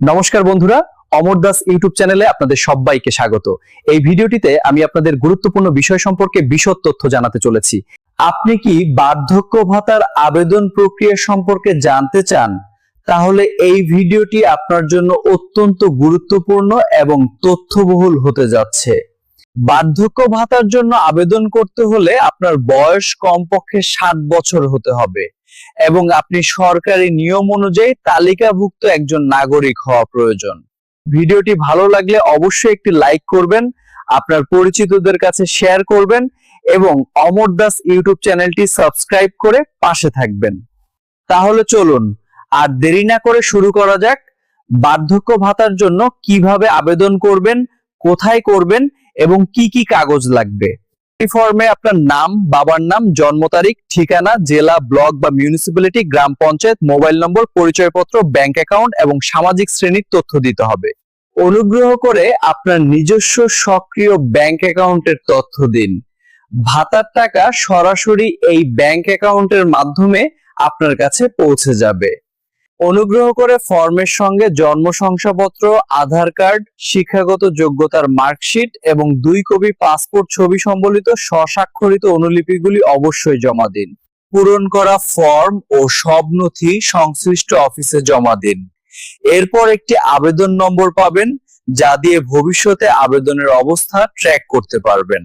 নমস্কার বন্ধুরা, অমর দাস ইউটিউব চ্যানেলে আপনাদের সবাইকে স্বাগত। এই ভিডিওটিতে আমি আপনাদের গুরুত্বপূর্ণ বিষয় সম্পর্কে বিশদ তথ্য জানাতে চলেছি। আপনি কি বার্ধক্য ভাতার আবেদন প্রক্রিয়া সম্পর্কে জানতে চান? তাহলে এই ভিডিওটি আপনার জন্য অত্যন্ত গুরুত্বপূর্ণ এবং তথ্যবহুল হতে যাচ্ছে। বার্ধক্য ভাতার জন্য আবেদন করতে হলে আপনার বয়স কমপক্ষে 60 বছর হতে হবে এবং আপনি সরকারি নিয়ম অনুযায়ী তালিকাভুক্ত একজন নাগরিক হওয়া প্রয়োজন। ভিডিওটি ভালো লাগলে অবশ্যই একটি লাইক করবেন, আপনার পরিচিতদের কাছে শেয়ার করবেন এবং অমর দাস ইউটিউব চ্যানেলটি সাবস্ক্রাইব করে পাশে থাকবেন। তাহলে চলুন আর দেরি না করে শুরু করা যাক। বার্ধক্য ভাতার জন্য কিভাবে আবেদন করবেন, কোথায় করবেন এবং কি কি কাগজ লাগবে। এই ফর্মে আপনার নাম, বাবার নাম, জন্ম তারিখ, ঠিকানা, জেলা, ব্লক বা মিউনিসিপ্যালিটি, গ্রাম পঞ্চায়েত, মোবাইল নম্বর, পরিচয়পত্র, ব্যাংক অ্যাকাউন্ট এবং সামাজিক শ্রেণীর তথ্য দিতে হবে। অনুগ্রহ করে আপনার নিজস্ব সক্রিয় ব্যাংক অ্যাকাউন্টের তথ্য দিন। ভাতার টাকা সরাসরি এই ব্যাংক অ্যাকাউন্টের মাধ্যমে আপনার কাছে পৌঁছে যাবে। অনুগ্রহ করে ফর্মের সঙ্গে জন্ম শংসাপত্র, আধার কার্ড, শিক্ষাগত যোগ্যতার মার্কশিট এবং 2 কপি পাসপোর্ট ছবি সম্বলিত স্বস্বাক্ষরিত অনুলিপিগুলি অবশ্যই জমা দিন। পূরণ করা ফর্ম ও সব নথি সংশ্লিষ্ট অফিসে জমা দিন। এরপর একটি আবেদন নম্বর পাবেন, যা দিয়ে ভবিষ্যতে আবেদনের অবস্থা ট্র্যাক করতে পারবেন।